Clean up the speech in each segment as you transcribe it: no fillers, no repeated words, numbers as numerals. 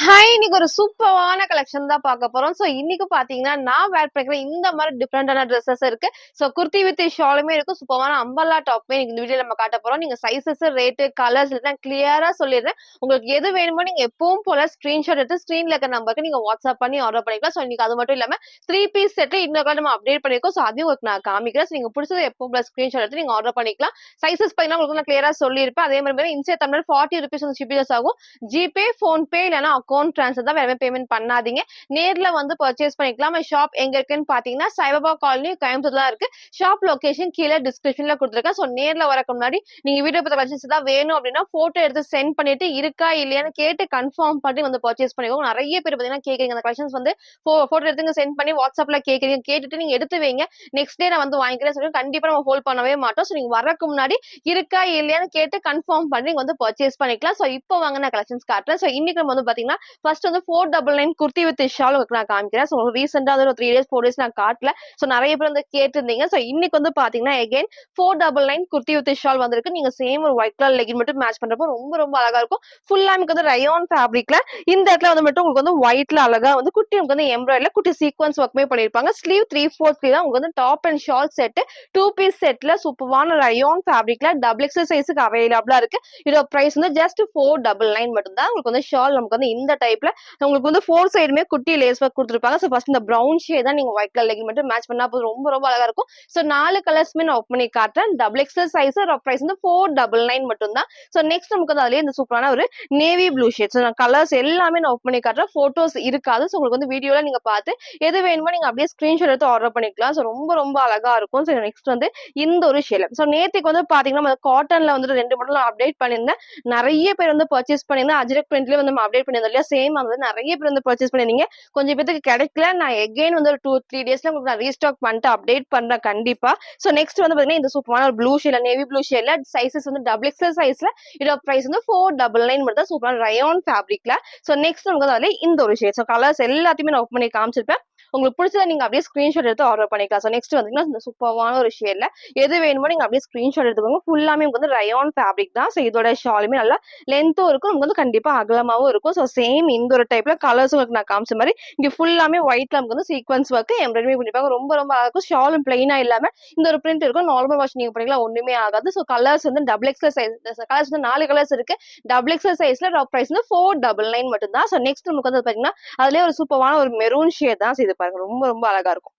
Hi! இன்னைக்கு ஒரு சூப்பரான கலெக்ஷன் தான் பார்க்க போறோம். ஸோ இன்னைக்கு பார்த்தீங்கன்னா, நான் வேர் பண்ணிக்கிற இந்த மாரி டிஃபரெண்டான ட்ரெஸ்ஸஸ் இருக்கு. ஸோ குர்த்தி வித் ஷாலுமே இருக்கு. சூப்பரான அம்பர்லா டாப்புமே இன்னைக்கு இந்த வீடியோல நம்ம காட்ட போறோம். நீங்க சைஸஸ், ரேட்டு, கலர்ஸ் எல்லாம் கிளியரா சொல்லிடுறேன். உங்களுக்கு எது வேணுமோ நீங்க எப்பவும் போல ஸ்கிரீன்ஷாட் எடுத்து ஸ்க்ரீன்ல இருக்க நம்பருக்கு நீங்க வாட்ஸ்அப் பண்ணி ஆர்டர் பண்ணிக்கலாம். ஸோ இன்னைக்கு அது மட்டும் இல்லாம 3 பீஸ் செட் இன்னொரு கால் நம்ம அப்டேட் பண்ணியிருக்கோம். ஸோ அதையும் உங்களுக்கு நான் காமிக்கிறேன். ஸோ நீங்க புடிச்சது எப்பவும் போல ஸ்கிரீன்ஷாட் எடுத்து நீங்க ஆர்டர் பண்ணிக்கலாம். சைஸஸ் பார்த்தீங்கன்னா உங்களுக்கு நான் கிளியரா சொல்லியிருப்பேன். அதே மாரி இன்சைட் தமிழ் ₹40 வந்து ஷிப்பிங் ஆகும். ஜிபே, ஃபோன்பே இல்லனா அக்கவுண்ட் ட்ரான்ஸ்ஃபர் தான் வேற பேமெண்ட் பண்ணாதீங்க. நேர்ல வந்து பர்ச்சேஸ் பண்ணிக்கலாம். ஷாப் எங்க இருக்குன்னு பாத்தீங்கன்னா சைபாபா காலனி கோயம்புத்தூர்ல தான் இருக்கு. ஷாப் லொகேஷன் கீழே டிஸ்கிரிப்ஷன்ல கொடுத்துருக்கேன். சோ நேர்ல வரக்கு முன்னாடி நீங்க வீடியோ பத்தி கலெக்ஷன்ஸ் தான் வேணும் அப்படின்னா போட்டோ எடுத்து சென்ட் பண்ணிட்டு இருக்கா இல்லையான்னு கேட்டு கன்ஃபார்ம் பண்ணி வந்து பர்ச்சேஸ் பண்ணிக்கோங்க. நிறைய பேர் பாத்தீங்கன்னா கேக்குறீங்க அந்த கலெக்ஷன்ஸ் வந்து போட்டோ எடுத்துங்க சென்ட் பண்ணி வாட்ஸ்அப்ல கேக்குறீங்க. கேட்டுட்டு நீங்க எடுத்து வைங்க. நெக்ஸ்ட் டே நான் வந்து வாங்கிக்கிறேன் சொல்லி கண்டிப்பா நம்ம ஹோல்ட் பண்ணவே மாட்டோம். சோ நீங்க வரக்கு முன்னாடி இருக்கா இல்லையான்னு கேட்டு கன்ஃபார்ம் பண்ணி வந்து பர்ச்சேஸ் பண்ணிக்கலாம். சோ இப்போ வாங்க நான் கலெக்ஷன்ஸ் காட்டுறேன். சோ இன்னைக்கு நம்ம வந்து பாத்தீங்கன்னா ஃபர்ஸ்ட் வந்து 499 குர்த்தி வித் ஷால் உங்களுக்கு நான் காமிக்கிறேன். ஸோ ரீசெண்டா ஒரு 3 டேஸ் 4 டேஸ் நான் காட்டல. ஸோ நிறைய பேர் வந்து கேட்டிருந்தீங்க. ஸோ இன்னைக்கு வந்து பாத்தீங்கன்னா எகைன் 499 குர்த்தி வித் ஷால் வந்திருக்கு. நீங்க சேம் ஒரு ஒயிட் கலர் லெகின் மட்டும் மேட்ச் பண்றப்போ ரொம்ப ரொம்ப அழகா இருக்கும். ஃபுல்லா நமக்கு வந்து ரயான் ஃபேப்ரிக்ல இந்த இடத்துல வந்து மட்டும் உங்களுக்கு வந்து ஒயிட்ல அழகா வந்து குட்டி உங்களுக்கு வந்து எம்ப்ராய்டரில குட்டி சீக்வன்ஸ் ஒர்க்மே பண்ணிருப்பாங்க. ஸ்லீவ் 3/4 ஸ்லீவ் தான் உங்களுக்கு வந்து top and shawl set 2 piece செட்ல சூப்பரான ரயான் ஃபேப்ரிக்ல டபுள் எக்ஸல் சைஸ்க்கு அவைலபிளா இருக்கு. இதோட பிரைஸ் வந்து ஜஸ்ட் 499 மட்டும் தான். உங்களுக்கு வந்து ஷால் நமக்கு வந்து இந்த டைப்ல உங்களுக்கு வந்து 4 சைடுமே குட்டி லேஸ் ஒர்க் கொடுத்துருப்பாங்க. ஸோ ஃபர்ஸ்ட் இந்த ப்ரௌன் ஷேட் தான் நீங்க ஒயிட் கலர் லெகின் மட்டும் மேட்ச் பண்ணா போதும். ரொம்ப ரொம்ப அழகா இருக்கும். ஸோ 4 கலர்ஸ்மே நான் ஓப்பன் பண்ணி காட்டுறேன். டபுள் எக்ஸல் சைஸ் பிரைஸ் வந்து 499 மட்டும் தான். ஸோ நெக்ஸ்ட் நமக்கு வந்து அதுலயே இந்த சூப்பரான ஒரு நேவி ப்ளூ ஷேட். ஸோ நான் கலர்ஸ் எல்லாமே நான் ஓப்பன் பண்ணி காட்டுறேன். போட்டோஸ் இருக்காது. ஸோ உங்களுக்கு வந்து வீடியோல நீங்க பார்த்து எது வேணுமோ நீங்க அப்படியே ஸ்கிரீன்ஷாட் எடுத்து ஆர்டர் பண்ணிக்கலாம். ஸோ ரொம்ப ரொம்ப அழகா இருக்கும். ஸோ நெக்ஸ்ட் வந்து இந்த ஒரு ஷேட். ஸோ நேத்துக்கு வந்து பாத்தீங்கன்னா காட்டன்ல வந்து 2 மாடல் நான் அப்டேட் பண்ணியிருந்தேன். நிறைய பேர் வந்து பர்ச்சேஸ் பண்ணியிருந்தேன். அஜ்ரக் பிரிண்ட்லயே வந்து நம்ம அப்டேட் பண்ணியிருந்தோம் இல்லையா? சேம் வந்து நிறைய பேர் வந்து பர்ச்சேஸ் பண்ணிருந்தீங்க. கொஞ்சம் பேத்துக்கு கிடைக்கல. நான் எகைன் வந்து ஒரு 2-3 டேஸ்ல உங்களுக்கு நான் ரீஸ்டாக் பண்ணிட்டு அப்டேட் பண்றேன் கண்டிப்பா. சோ நெக்ஸ்ட் வந்து பாத்தீங்கன்னா இந்த சூப்பரான ஒரு ப்ளூ ஷேட்ல நேவி ப்ளூ ஷேட்ல சைஸஸ் வந்து டபுள் எக்ஸல் சைஸ்ல இதோட பிரைஸ் வந்து 499 மட்டும் தான். சூப்பரான ரயான் ஃபேப்ரிக்ல. சோ நெக்ஸ்ட் நமக்கு வந்து இந்த ஒரு ஷேட். சோ கலர்ஸ் எல்லாத்தையுமே நான் ஓப்பன் பண்ணி காமிச்சிருப்பேன். உங்களுக்கு பிடிச்சத நீங்க அப்படியே ஸ்கிரீன்ஷாட் எடுத்து ஆர்டர் பண்ணிக்கலாம். சோ நெக்ஸ்ட் வந்து இந்த சூப்பரான ஒரு ஷேட்ல எது வேணுமோ நீங்க அப்படியே ஸ்கிரீன்ஷாட் எடுத்துக்கோங்க. ஃபுல்லாமே உங்களுக்கு வந்து ரயான் ஃபேப்ரிக் தான். சோ இதோட ஷாலுமே நல்லா லென்த்தும் இருக்கும். நமக்கு வந்து கண்டிப்பா அகலமாவும் இருக்கும். சோ சேம் இந்த ஒரு டைப்ல கலர்ஸ் உங்களுக்கு நான் காமிச்ச மாதிரி இங்க ஃபுல்லாமே ஒயிட்ல நமக்கு வந்து சீக்வன்ஸ் ஒர்க் எம்ப்ராய்டரி பண்ணிருப்பாங்க. ரொம்ப ரொம்ப அழகா இருக்கும். ஷாலும் பிளைனா இல்லாம இந்த ஒரு பிரிண்ட் இருக்கும். நார்மல் வாஷ் நீங்க பண்ணிக்கலாம். ஒண்ணுமே ஆகாது. சோ கலர்ஸ் வந்து டபுள் எக்ஸல் சைஸ் கலர்ஸ் வந்து 4 கலர்ஸ் இருக்கு. டபுள் எக்ஸல் சைஸ்ல டாப் பிரைஸ் வந்து 499 மட்டும் தான். சோ நெக்ஸ்ட் நமக்கு வந்து பாத்தீங்கன்னா அதுலயே ஒரு சூப்பரான ஒரு மெரூன் ஷேட் தான். இது பாருங்க ரொம்ப ரொம்ப அழகா இருக்கும்.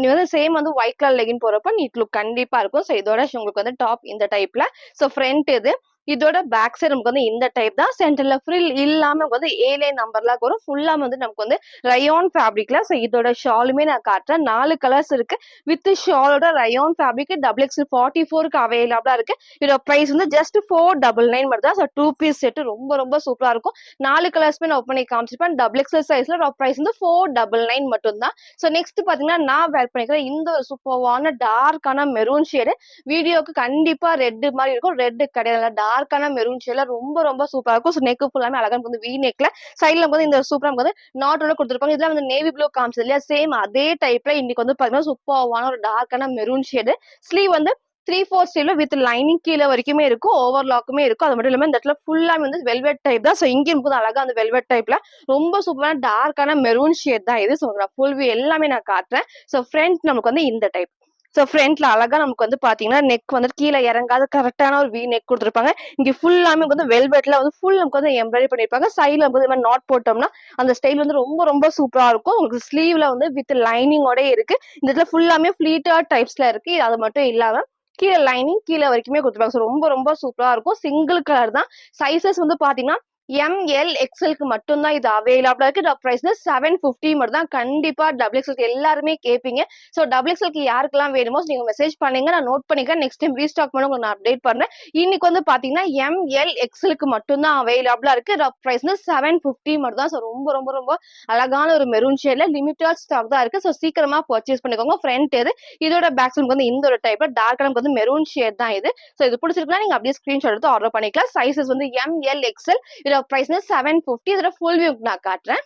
நீ வந்து சேம் வந்து ஒயிட் கலர் லெகின் போறப்ப நீட் லுக் கண்டிப்பா இருக்கும். சோ இதோட உங்களுக்கு வந்து டாப் இந்த டைப்ல. சோ ஃப்ரண்ட் இது இதோட பேக் சைடு நமக்கு வந்து இந்த டைப் தான். சென்டர்ல ஃப்ரில் இல்லாம நமக்கு வந்து ஏ லைன் நம்பர்லாம் வரும். ஃபுல்லா வந்து நமக்கு வந்து ரயான் ஃபேப்ரிக்ல. சோ இதோட ஷாலுமே நான் காட்டுறேன். 4 கலர்ஸ் இருக்கு. வித் ஷாலோட ரயான் ஃபேப்ரிக் டபுள் எக்ஸ் 44க்கு அவைலபிளா இருக்கு. இதோட பிரைஸ் வந்து ஜஸ்ட் 499 மட்டும் தான். சோ 2 பீஸ் செட் ரொம்ப ரொம்ப சூப்பரா இருக்கும். 4 கலர்ஸ்மே நான் ஓப்பன் பண்ணி காமிச்சிருப்பேன். டபுள் எக்ஸல் சைஸ்ல பிரைஸ் வந்து 499 மட்டும் தான். சோ நெக்ஸ்ட் பாத்தீங்கன்னா நான் வேர் பண்ணிக்கிற இந்த ஒரு சூப்பரான டார்க்கான மெரூன் ஷேடு வீடியோக்கு கண்டிப்பா ரெட் மாதிரி இருக்கும். ரெட் கிடையாது. டார்க்கான மெரூன் ஷேட்ல ரொம்ப ரொம்ப சூப்பரா இருக்கும். ஸோ நெக் ஃபுல்லாமே அழகா வந்து வி நெக்ல சைட்ல வந்து இந்த சூப்பரா வந்து நாட்டோட கொடுத்துருப்பாங்க. இதெல்லாம் வந்து நேவி ப்ளூ காமிச்சது இல்லையா? சேம் அதே டைப்ல இன்னைக்கு வந்து பாத்தீங்கன்னா சூப்பரான ஒரு டார்க்கான மெரூன் ஷேடு. ஸ்லீவ் வந்து 3/4 ஸ்லீவ்ல வித் லைனிங் கீழே வரைக்குமே இருக்கும். ஓவர்லாக்குமே இருக்கும். அது மட்டும் இல்லாம இந்த இடத்துல ஃபுல்லாமே வந்து வெல்வெட் டைப் தான். ஸோ இங்க இருக்கும் அழகா அந்த வெல்வெட் டைப்ல ரொம்ப சூப்பரான டார்க்கான மெரூன் ஷேட் தான் இது. ஸோ ஃபுல் வியூ எல்லாமே நான் காட்டுறேன். ஸோ ஃப்ரண்ட் நமக்கு வந்து இந்த டைப். சோ ஃப்ரண்ட்ல அழகா நமக்கு வந்து பாத்தீங்கன்னா நெக் வந்து கீழே இறங்காத கரெக்டான ஒரு வி நெக் கொடுத்துருப்பாங்க. இங்க ஃபுல்லாமே வந்து வெல்வெட்ல வந்து ஃபுல் நமக்கு வந்து எம்ப்ராய்டரி பண்ணிருப்பாங்க. சைட்ல வந்து இந்த நாட் போட்டோம்னா அந்த ஸ்டைல் வந்து ரொம்ப ரொம்ப சூப்பரா இருக்கும். உங்களுக்கு ஸ்லீவ்ல வந்து வித் லைனிங்கோட இருக்கு. இந்த இடத்துல ஃபுல்லாமே ஃபிளீட்டட் டைப்ஸ்ல இருக்கு. அது மட்டும் இல்லாம கீழே லைனிங் கீழே வரைக்குமே கொடுத்துருப்பாங்க. ஸோ ரொம்ப ரொம்ப சூப்பரா இருக்கும். சிங்கிள் கலர் தான். சைசஸ் வந்து பாத்தீங்கன்னா எம்எல் எக்ஸ்எல்க்கு மட்டும் தான் இது அவைலபிளா இருக்கு. பிரைஸ் 750 மட்டும் தான். கண்டிப்பா டபுள் எக்ஸ்எல்க்கு எல்லாருமே கேட்பீங்க. சோ டபுள் எக்ஸ்எல்க்கு யாருக்கெல்லாம் வேணுமோ நீங்க மெசேஜ் பண்ணுங்க. நான் நோட் பண்ணிக்கிறேன். நெக்ஸ்ட் டைம் ரீஸ்டாக் பண்ண உங்களுக்கு நான் அப்டேட் பண்றேன். இன்னைக்கு வந்து பாத்தீங்கன்னா எம்எல் எக்ஸ்எல்க்கு மட்டும் தான் அவைலபிளா இருக்கு. பிரைஸ் 750 மட்டும் தான். சோ ரொம்ப ரொம்ப ரொம்ப அழகான ஒரு மெரூன் ஷேட்ல லிமிட்டட் ஸ்டாக் தான் இருக்கு. சோ சீக்கிரமா பர்ச்சேஸ் பண்ணிக்கோங்க. ஃப்ரண்ட் இது இதோட பேக் சைடு வந்து இந்த ஒரு டைப்ல டார்க் நமக்கு வந்து மெரூன் ஷேட் தான் இது. சோ இது பிடிச்சிருக்குன்னா நீங்க அப்படியே ஸ்கிரீன்ஷாட் எடுத்து ஆர்டர் பண்ணிக்கலாம். சைஸஸ் வந்து எம்எல் எக்ஸ்எல் இதோட பிரைஸ் 750. இதோட ஃபுல் வியூ நான் காட்டுறேன்.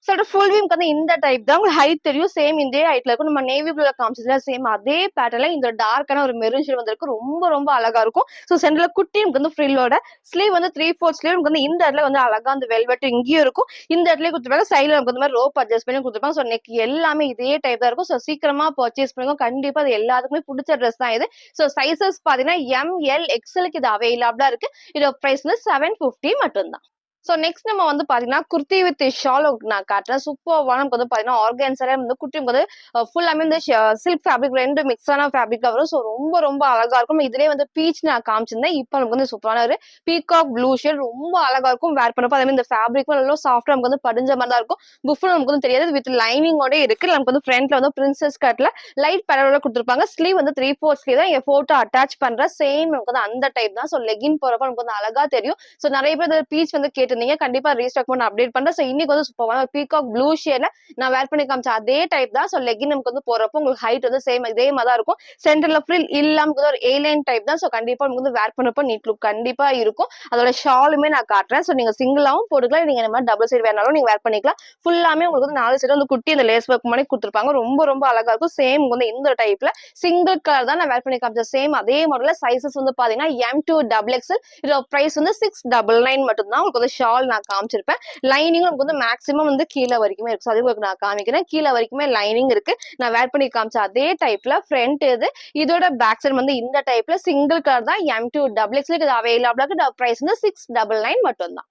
சொல்ற ஃபுல் வியூக்கு வந்து இந்த டைப் தான். உங்களுக்கு ஹைட் தெரியும். சேம் இதே ஹைட்ல இருக்கும். நம்ம நேவி ப்ளூல காமிச்சதுல சேம் அதே பேட்டர்ன்ல இந்த டார்க்கான ஒரு மெரூன் ஷேட் வந்திருக்கு. ரொம்ப ரொம்ப அழகா இருக்கும். ஸோ சென்டர்ல குட்டி நமக்கு வந்து ஃப்ரில்லோட ஸ்லீவ் வந்து 3/4 ஸ்லீவ் நமக்கு வந்து இந்த இடத்துல வந்து அழகா அந்த வெல்வெட் இங்கேயும் இருக்கும். இந்த இடத்துல கொடுத்துருப்பாங்க. சைடுல நமக்கு இந்த மாதிரி ரோப் அட்ஜஸ்ட் பண்ணி கொடுத்துருப்பாங்க. ஸோ நெக் எல்லாமே இதே டைப் தான் இருக்கும். ஸோ சீக்கிரமா பர்ச்சேஸ் பண்ணுங்க. கண்டிப்பா அது எல்லாத்துக்குமே பிடிச்ச ட்ரெஸ் தான் இது. ஸோ சைசஸ் பாத்தீங்கன்னா ML XLக்கு இது அவைலபிளா இருக்கு. இதோட பிரைஸ் வந்து 750 மட்டும்தான். ஸோ நெக்ஸ்ட் நம்ம வந்து பாத்தீங்கன்னா குர்த்தி வித் ஷால் நான் காட்டுறேன். சூப்பர்வான நமக்கு வந்து பாத்தீங்கன்னா ஆர்கான்ஸால வந்து குர்த்தி வந்து ஃபுல்லாமே வந்து சில்க் ஃபேப்ரிக் ரெண்டு மிக்ஸான ஃபேப்ரிக்ல வரும். ஸோ ரொம்ப ரொம்ப அழகா இருக்கும். இதுலயே வந்து பீச் நான் காமிச்சிருந்தேன். இப்போ நமக்கு வந்து சூப்பரான ஒரு பீகாக் ப்ளூ ஷேட் ரொம்ப அழகா இருக்கும். வேர் பண்ணப்போ அதே மாதிரி இந்த ஃபேப்ரிக் நல்லா சாஃப்டா நமக்கு வந்து படிஞ்ச மாதிரி தான் இருக்கும். புஃபுல் நமக்கு வந்து தெரியாது. வித் லைனிங்கோட இருக்கு. நமக்கு வந்து ஃப்ரண்ட்ல வந்து பிரின்சஸ் கட்ல லைட் பேடலோட கொடுத்துருப்பாங்க. ஸ்லீவ் வந்து 3/4 ஸ்லீவ் தான். என் போட்டோ அட்டாச் பண்ற சேம் நமக்கு வந்து அந்த டைப் தான். ஸோ லெகின் போறப்ப நமக்கு வந்து அழகா தெரியும். ஸோ நிறைய பேர் பீச் வந்து கேட்டிருந்தீங்க. கண்டிப்பா ரீஸ்டாக் பண்ண அப்டேட் பண்றேன். ஸோ இன்னைக்கு வந்து சூப்பரான பீகாக் ப்ளூ ஷேட்ல நான் வேர் பண்ணி காமிச்ச அதே டைப் தான். ஸோ லெகின் நமக்கு வந்து போறப்போ உங்களுக்கு ஹைட் வந்து சேம் இதே மாதிரி தான் இருக்கும். சென்டர்ல ஃப்ரில் இல்லாம ஒரு ஏலைன் டைப் தான். ஸோ கண்டிப்பா நமக்கு வந்து வேர் பண்ணப்போ நீட் லுக் கண்டிப்பா இருக்கும். அதோட ஷாலுமே நான் காட்டுறேன். ஸோ நீங்க சிங்கிளாவும் போட்டுக்கலாம். நீங்க இந்த மாதிரி டபுள் சைடு வேணாலும் நீங்க வேர் பண்ணிக்கலாம். ஃபுல்லாமே உங்களுக்கு வந்து 4 சைடு வந்து குட்டி அந்த லேஸ் ஒர்க் மாதிரி கொடுத்துருப்பாங்க. ரொம்ப ரொம்ப அழகா இருக்கும். சேம் வந்து இந்த டைப்ல சிங்கிள் கலர் தான் நான் வேர் பண்ணி காமிச்சேன். சேம் அதே மாடல்ல சைசஸ் வந்து பாத்தீங்கன்னா M2 XXL. இதோட பிரைஸ் வந்து 699 மட்டும் தான். உங்களுக்கு வந்து ஷால் நான் காமிச்சிருப்பேன். லைனிங் நமக்கு வந்து மேக்ஸிமம் வந்து கீழே வரைக்குமே இருக்கு. ஸோ அது உங்களுக்கு நான் காமிக்கிறேன். கீழே வரைக்குமே லைனிங் இருக்கு. நான் வேர் பண்ணி காமிச்ச அதே டைப்ல ஃப்ரண்ட் இது. இதோட பேக் சைடு வந்து இந்த டைப்ல சிங்கிள் கலர் தான். M2 XXL இது அவைலபிளா இருக்கு. பிரைஸ் வந்து 699 மட்டும் தான்.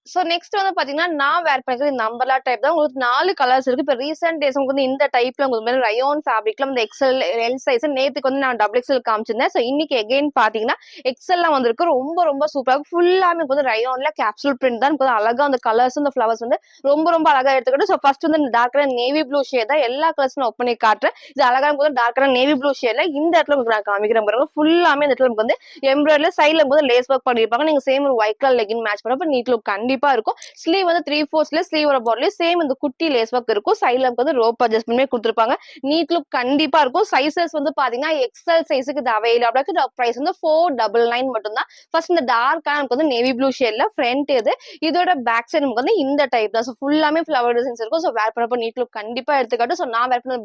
ஸோ நெக்ஸ்ட் வந்து பாத்தீங்கன்னா நான் வேர் பண்ணிக்கிறது இந்த அம்பர்லா டைப் தான். உங்களுக்கு 4 கலர்ஸ் இருக்கு. இப்போ ரீசெண்ட் டேஸ் உங்களுக்கு வந்து இந்த டைப்ல உங்களுக்கு மேல ரயோன் ஃபேப்ரிக்ல இந்த எக்ஸ்எல் எல் சைஸ் நேத்துக்கு வந்து நான் XXL காமிச்சிருந்தேன். ஸோ இன்னைக்கு எகைன் பாத்தீங்கன்னா எக்ஸ்எல்லாம் வந்திருக்கு. ரொம்ப ரொம்ப சூப்பரா ஃபுல்லாமே வந்து ரயோன்ல கேப்சூல் பிரிண்ட் தான். வந்து அழகா அந்த கலர்ஸ் இந்த ஃபிளவர்ஸ் வந்து ரொம்ப ரொம்ப அழகா எடுத்துக்கிட்டு. ஸோ ஃபர்ஸ்ட் வந்து டார்க்கான நேவி ப்ளூ ஷேட் தான். எல்லா கலர்ஸும் நான் ஓப்பன் பண்ணி காட்டுறேன். இது அழகா வந்து டார்க்கான நேவி ப்ளூ ஷேட்ல இந்த இடத்துல உங்களுக்கு நான் காமிக்கிறேன் பாருங்க. ஃபுல்லாமே இந்த இடத்துல வந்து எம்ப்ராய்டரில சைட்ல வந்து லேஸ் ஒர்க் பண்ணிருப்பாங்க. நீங்க சேம் ஒரு ஒயிட் கலர் லெகின் மேட்ச் பண்ணப்ப நீட் லுக் கண்டிப்பா இருக்கும். ஸ்லீவ் வந்து 3/4 ஸ்லீவோட பாட்லயே சேம் இந்த குட்டி லேஸ் ஒர்க் இருக்கும். சைட்ல வந்து ரோப் அட்ஜஸ்ட்மெண்ட் கொடுத்துருப்பாங்க. நீட் லுக் கண்டிப்பா இருக்கும். சைசஸ் வந்து பாத்தீங்கன்னா எக்ஸ்எல் சைஸுக்கு இது அவைலபிளா இருக்கு. பிரைஸ் வந்து 499 மட்டும் தான். ஃபர்ஸ்ட் இந்த டார்க்கான நமக்கு வந்து நேவி ப்ளூ ஷேட்ல ஃப்ரண்ட் இது. இதோட பேக் சைடு நமக்கு வந்து இந்த டைப் தான். ஸோ ஃபுல்லாமே ஃபிளவர் டிசைன்ஸ் இருக்கும். ஸோ வேர் பண்ணப்போ நீட் லுக் கண்டிப்பா எடுத்துக்காட்டும். ஸோ நான் வேர் பண்ண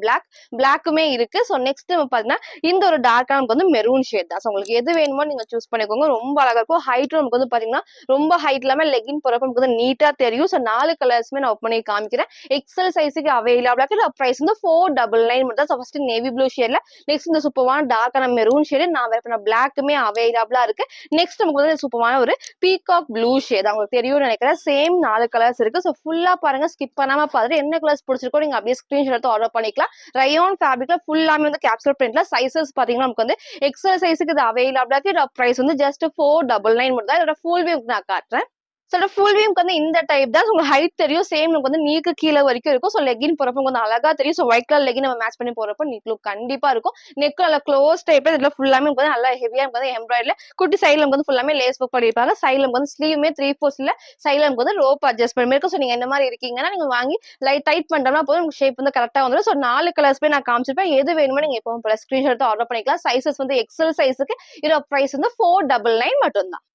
பிளாக்குமே இருக்கு. ஸோ நெக்ஸ்ட் பாத்தீங்கன்னா இந்த ஒரு டார்க்கான நமக்கு வந்து மெரூன் ஷேட் தான். ஸோ உங்களுக்கு எது வேணுமோ நீங்க சூஸ் பண்ணிக்கோங்க. ரொம்ப அழகா இருக்கும். ஹைட்டும் நமக்கு வந்து பாத்தீங்கன்னா ரொம்ப ஹைட் இல்லாம லெகின் போறப்ப நமக்கு வந்து நீட்டா தெரியும். ஸோ 4 கலர்ஸ்மே நான் ஓப்பன் பண்ணி காமிக்கிறேன். எக்ஸ்எல் சைஸுக்கு அவைலபிளா இருக்கு. பிரைஸ் வந்து 499 மட்டும் தான். ஃபர்ஸ்ட் நேவி ப்ளூ ஷேட்ல நெக்ஸ்ட் இந்த சூப்பரான டார்க்கான மெரூன் ஷேடு நான் வேர் பண்ண பிளாக்குமே அவைலபிளா இருக்கு. நெக்ஸ்ட் நமக்கு வந்து சூப்பரான ஒரு பீகாக் ப்ளூ ஷேட் உங்களுக்கு தெரியும்னு நினைக்கிறேன். சேம் 4 கலர்ஸ் இருக்கு. ஸோ ஃபுல்லா பாருங்க, ஸ்கிப் பண்ணாம பாத்துட்டு என்ன கலர்ஸ் பிடிச்சிருக்கோ நீங்க அப்படியே ஸ்கிரீன்ஷாட் எடுத்து ஆர்டர் பண்ணிக்கலாம். ரயோன் ஃபேப்ரிக்ல ஃபுல்லாமே வந்து கேப்சூல் பிரிண்ட்ல சைசஸ் பாத்தீங்கன்னா நமக்கு வந்து எக்ஸ்எல் சைஸுக்கு இது அவைலபிளா இருக்கு. பிரைஸ் வந்து ஜஸ்ட் 499 மட்டும் தான். இதோட ஃபுல் வியூ நான் காட்டுறேன். ஸோ ஃபுல் வியூக்கு வந்து இந்த டைப் தான். உங்களுக்கு ஹைட் தெரியும். சேம் நமக்கு வந்து நீக்கு கீழே வரைக்கும் இருக்கும். ஸோ லெகின் போறப்ப கொஞ்சம் அழகா தெரியும். ஸோ ஒயிட் கலர் லெகின் நம்ம மேட்ச் பண்ணி போறப்ப நீட் லுக் கண்டிப்பா இருக்கும். நெக் நல்லா க்ளோஸ் டைப்ல இதுல ஃபுல்லாமே வந்து நல்லா ஹெவியா வந்து எம்ப்ராய்டரில குட்டி சைட்ல வந்து ஃபுல்லாமே லேஸ் ஒர்க் பண்ணிருப்பாங்க. சைட்ல வந்து ஸ்லீவுமே 3/4 சைட்ல வந்து ரோப் அட்ஜஸ்ட்மெண்ட் இருக்கும். ஸோ நீங்க என்ன மாதிரி இருக்கீங்கன்னா நீங்க வாங்கி லைட் டைட் பண்றோம்னா போதும் உங்களுக்கு ஷேப் வந்து கரெக்டா வந்துடும். ஸோ 4 கலர்ஸ்மே நான் காமிச்சிருப்பேன். எது வேணுமோ நீங்க எப்பவும் போல ஸ்கிரீன்ஷாட் எடுத்து ஆர்டர் பண்ணிக்கலாம். சைசஸ் வந்து எக்ஸ்எல் சைஸுக்கு இதோட பிரைஸ் வந்து 499 மட்டும் தான்.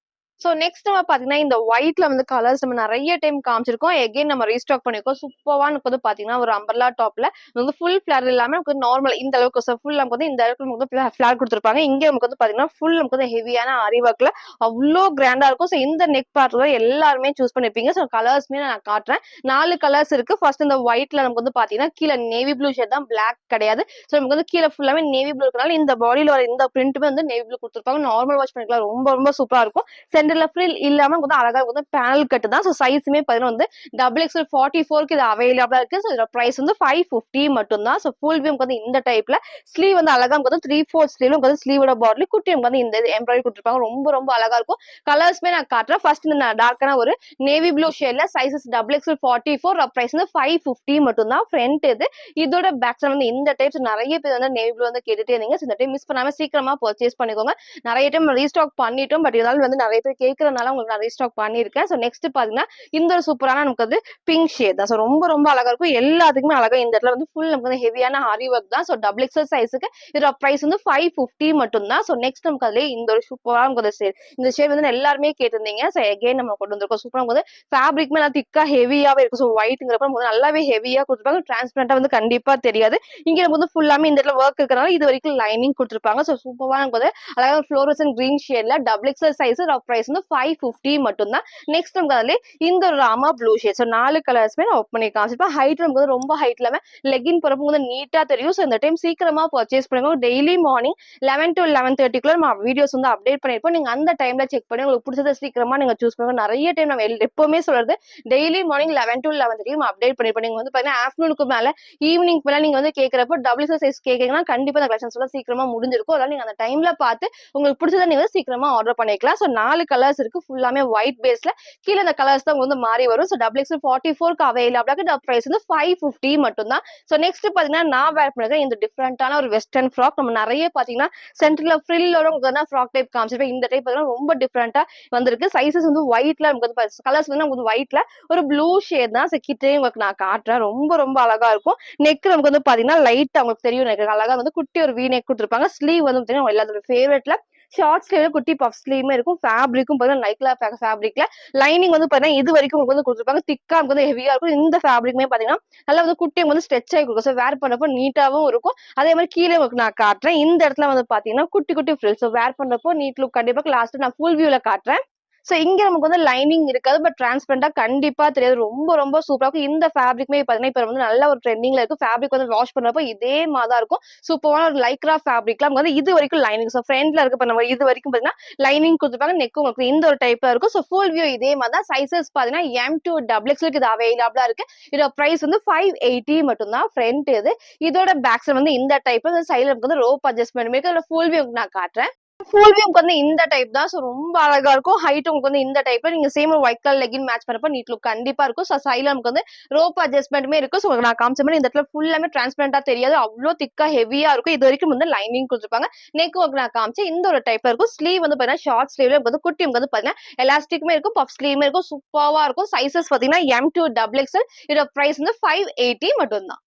ஸோ நெக்ஸ்ட் நம்ம பாத்தீங்கன்னா இந்த ஒயிட்ல வந்து கலர்ஸ் நம்ம நிறைய டைம் காமிச்சிருக்கோம். எகைன் நம்ம ரீஸ்டாக் பண்ணிருக்கோம். சூப்பரா நமக்கு வந்து பாத்தீங்கன்னா ஒரு அம்பர்லா டாப்ல வந்து ஃபுல் ஃபிளர் இல்லாம நமக்கு நார்மல் இந்த அளவுக்கு ஃபுல் நமக்கு வந்து இந்த அளவுக்கு நமக்கு வந்து ஃபிளர் கொடுத்துருப்பாங்க. இங்க நமக்கு வந்து பாத்தீங்கன்னா ஃபுல் நமக்கு வந்து ஹெவியான ஆரி ஒர்க்ல அவ்வளோ கிராண்டா இருக்கும். ஸோ இந்த நெக் பார்ட்ல எல்லாருமே சூஸ் பண்ணிருப்பீங்க. ஸோ கலர்ஸ்மே நான் காட்டுறேன். 4 கலர்ஸ் இருக்கு. ஃபர்ஸ்ட் இந்த ஒயிட்ல நமக்கு வந்து பாத்தீங்கன்னா கீழே நேவி ப்ளூ ஷேட் தான், பிளாக் கிடையாது. ஸோ நமக்கு வந்து கீழே ஃபுல்லாமே நேவி ப்ளூ இருக்கனால இந்த பாடியில வர இந்த பிரிண்ட்டுமே வந்து நேவி ப்ளூ கொடுத்துருப்பாங்க. நார்மல் வாஷ் பண்ணிக்கலாம். ரொம்ப ரொம்ப சூப்பரா இருக்கும். சென்டர்ல ஃப்ரில் இல்லாம வந்து அழகா வந்து பேனல் கட்டு தான். ஸோ சைஸுமே பாத்தீங்கன்னா வந்து XXL 44க்கு இது அவைலபிளா இருக்கு. ஸோ இதோட பிரைஸ் வந்து 550 மட்டும் தான். ஸோ ஃபுல் வியூ வந்து இந்த டைப்ல ஸ்லீவ் வந்து அழகா வந்து 3/4 ஸ்லீவ் வந்து ஸ்லீவோட பாட்லி குட்டி வந்து இந்த எம்ப்ராய்டரி கொடுத்துருப்பாங்க. ரொம்ப ரொம்ப அழகா இருக்கும். கலர்ஸ்மே நான் காட்டுறேன். ஃபர்ஸ்ட் இந்த டார்க்கான ஒரு நேவி ப்ளூ ஷேட்ல சைசஸ் XXL 44 பிரைஸ் வந்து 550 மட்டும் தான். ஃப்ரண்ட் இது. இதோட பேக் சைடு வந்து இந்த டைப்ஸ் நிறைய பேர் வந்து நேவி ப்ளூ வந்து கேட்டுட்டே இருந்தீங்க. இந்த டைம் மிஸ் பண்ணாம சீக்கிரமா பர்ச்சேஸ் பண்ணிக்கோங்க. நிறைய டைம் ரீஸ்டாக் பண்ணிட்டோம். பட் இருந்தாலும் வந்து நிறைய பேர் கேட்கறதுனால உங்களுக்கு நான் ரீஸ்டாக் பண்ணியிருக்கேன். ஸோ நெக்ஸ்ட் பாத்தீங்கன்னா இந்த ஒரு சூப்பரான நமக்கு வந்து பிங்க் ஷேட் தான். ஸோ ரொம்ப ரொம்ப அழகா இருக்கும். எல்லாத்துக்குமே அழகா இந்த இடத்துல வந்து ஃபுல் நமக்கு வந்து ஹெவியான ஆரி ஒர்க் தான். ஸோ டபுள் எக்ஸல் சைஸுக்கு இதோட பிரைஸ் வந்து 550 மட்டும் தான். ஸோ நெக்ஸ்ட் நமக்கு அதுல இந்த ஒரு சூப்பரா நமக்கு ஷேட், இந்த ஷேட் வந்து எல்லாருமே கேட்டிருந்தீங்க. ஸோ எகைன் நம்ம கொண்டு வந்திருக்கோம். சூப்பரா வந்து ஃபேப்ரிக்மே நல்லா திக்கா ஹெவியாவே இருக்கும். ஸோ ஒயிட்ங்கிறப்ப நமக்கு நல்லாவே ஹெவியா கொடுத்துருப்பாங்க. டிரான்ஸ்பரண்டா வந்து கண்டிப்பா தெரியாது. இங்க நமக்கு வந்து ஃபுல்லாமே இந்த இடத்துல ஒர்க் இருக்கிறனால இது வரைக்கும் லைனிங் கொடுத்துருப்பாங்க. ஸோ சூப்பரா நமக்கு வந்து அழகாக ஃப்ளோரசன் கிரீன் ஷேட்ல டபுள் எக்ஸல் சைஸ் பிரைஸ் வந்து 550 மட்டும் தான். நெக்ஸ்ட் நமக்கு அதுல இந்த ஒரு ராமா ப்ளூ ஷேட். ஸோ 4 கலர்ஸ்மே நான் ஓப்பன் பண்ணி காமிச்சிருப்பேன். ஹைட் நமக்கு வந்து ரொம்ப ஹைட் இல்லாம லெகின் போறப்போ வந்து நீட்டா தெரியும். ஸோ இந்த டைம் சீக்கிரமா பர்ச்சேஸ் பண்ணுங்க. டெய்லி மார்னிங் 11 to 11:30 நம்ம வீடியோஸ் வந்து அப்டேட் பண்ணிருப்போம். நீங்க அந்த டைம்ல செக் பண்ணி உங்களுக்கு பிடிச்சத சீக்கிரமா நீங்க சூஸ் பண்ணுங்க. நிறைய டைம் நம்ம எப்பவுமே சொல்றது டெய்லி மார்னிங் 11 to 11:30 நம்ம அப்டேட் பண்ணிருப்போம். நீங்க வந்து பாத்தீங்கன்னா ஆஃப்டர்நூனுக்கு மேல ஈவினிங் மேல நீங்க வந்து கேட்கறப்போ டபுள் சைஸ் கேட்கறீங்கன்னா கண்டிப்பா அந்த கலெக்ஷன்ஸ் எல்லாம் சீக்கிரமா முடிஞ்சிருக்கும். அதனால நீங்க அந்த டைம்ல பார்த்து உங்களுக்கு பிடிச்சத நீங்க வந்து சீக்கிரமா ஆர்டர் பண்ணிக்கலாம். ஸோ 4 கலர்ஸ் இருக்கு. ஃபுல்லாமே ஒயிட் பேஸ்ல கீழே இந்த கலர்ஸ் தான் வந்து மாறி வரும். ஸோ டபுள் எக்ஸ் 44க்கு அவைலபிளா இருக்கு. பிரைஸ் வந்து 550 மட்டும் தான். ஸோ நெக்ஸ்ட் பாத்தீங்கன்னா நான் வேர் பண்ணிருக்கேன் இந்த டிஃபரெண்டான ஒரு வெஸ்டர்ன் ஃப்ராக். நம்ம நிறைய பாத்தீங்கன்னா சென்டர்ல ஃப்ரில்லோட உங்களுக்கு ஃப்ராக் டைப் காமிச்சிருப்பேன். இந்த டைப் பாத்தீங்கன்னா ரொம்ப டிஃபரெண்டா வந்திருக்கு. சைசஸ் வந்து ஒயிட்ல நமக்கு கலர்ஸ் வந்து நமக்கு ஒயிட்ல ஒரு ப்ளூ ஷேட் தான். கிட்டே உங்களுக்கு நான் காட்டுறேன். ரொம்ப ரொம்ப அழகா இருக்கும். நெக் நமக்கு வந்து பாத்தீங்கன்னா லைட் உங்களுக்கு தெரியும். எனக்கு அழகா வந்து குட்டி ஒரு வி நெக் கொடுத்துருப்பாங்க. ஸ்லீவ் வந்து பாத்தீங்கன்னா எல்லாத்தோட ஃபேவரட்ல ஷார்ட் ஸ்லீவ்ல குட்டி பஃப் ஸ்லீவ்மே இருக்கும். ஃபேப்ரிக்கும் பாத்தீங்கன்னா லைக்லா ஃபேப்ரிக்ல லைனிங் வந்து பாத்தீங்கன்னா இது வரைக்கும் உங்களுக்கு வந்து கொடுத்துருப்பாங்க. திக்கா வந்து ஹெவியா இருக்கும். இந்த ஃபேப்ரிக்மே பாத்தீங்கன்னா நல்லா வந்து குட்டி வந்து ஸ்ட்ரெச் ஆகி கொடுக்கும். ஸோ வேர் பண்றப்போ நீட்டாவும் இருக்கும். அதே மாதிரி கீழே உங்களுக்கு நான் காட்டுறேன். இந்த இடத்துல வந்து பாத்தீங்கன்னா குட்டி குட்டி ஃப்ரில்ஸ். ஸோ வேர் பண்றப்போ நீட் லுக் கண்டிப்பா லாஸ்ட் நான் ஃபுல் வியூல காட்டுறேன். சோ இங்க நமக்கு வந்து லைனிங் இருக்காது. பட் டிரான்ஸ்பரண்டா கண்டிப்பா தெரியாது. ரொம்ப ரொம்ப சூப்பரா இருக்கும். இந்த ஃபேப்ரிக்மே பாத்தீங்கன்னா இப்ப வந்து நல்ல ஒரு ட்ரெண்டிங்ல இருக்கு. ஃபேப்ரிக் வந்து வாஷ் பண்றப்போ இதே மாதிரி தான் இருக்கும். சூப்பரான ஒரு லைக்ரா ஃபேப்ரிக்லாம் வந்து இது வரைக்கும் லைனிங். சோ ஃப்ரண்ட்ல இருக்கு நம்ம இது வரைக்கும் பாத்தீங்கன்னா லைனிங் கொடுத்துருப்பாங்க. நெக்கும் உங்களுக்கு இந்த ஒரு டைப்ல இருக்கும். சோ ஃபுல் வியூ இதே மாதிரி தான். சைசஸ் பாத்தீங்கன்னா M to XXL இது அவைலபிளா இருக்கு. இதோட பிரைஸ் வந்து 580 மட்டும் தான். ஃப்ரண்ட் இது. இதோட பேக் சைடு வந்து இந்த டைப் சைடுல வந்து ரோப் அட்ஜஸ்ட்மெண்ட் இருக்கு. அதோட ஃபுல் வியூ நான் காட்டுறேன். ஃபுல் வியூ வந்து இந்த டைப் தான். ஸோ ரொம்ப அழகா இருக்கும். ஹைட் உங்களுக்கு வந்து இந்த டைப்ல நீங்க சேம் ஒரு ஒயிட் கலர் லெகின் மேட்ச் பண்ணப்ப நீட் லுக் கண்டிப்பா இருக்கும். ஸோ சைடுல நமக்கு வந்து ரோப் அட்ஜஸ்ட்மெண்ட்டுமே இருக்கும். ஸோ நான் காமிச்ச மாதிரி இந்த இடத்துல ஃபுல்லாமே டிரான்ஸ்பரண்டா தெரியாது. அவ்வளோ திக்கா ஹெவியா இருக்கும். இது வரைக்கும் வந்து லைனிங் கொடுத்துருப்பாங்க. நெக் ஒர்க் நான் காமிச்சேன். இந்த ஒரு டைப்ல இருக்கும். ஸ்லீவ் வந்து பாத்தீங்கன்னா ஷார்ட் ஸ்லீவ்ல வந்து குட்டி வந்து பாத்தீங்கன்னா எலாஸ்டிக்குமே இருக்கும். பஃப் ஸ்லீவ்மே இருக்கும். சூப்பரா இருக்கும். சைசஸ் பாத்தீங்கன்னா M to XXL. இதோட பிரைஸ் வந்து 580 மட்டும் தான்.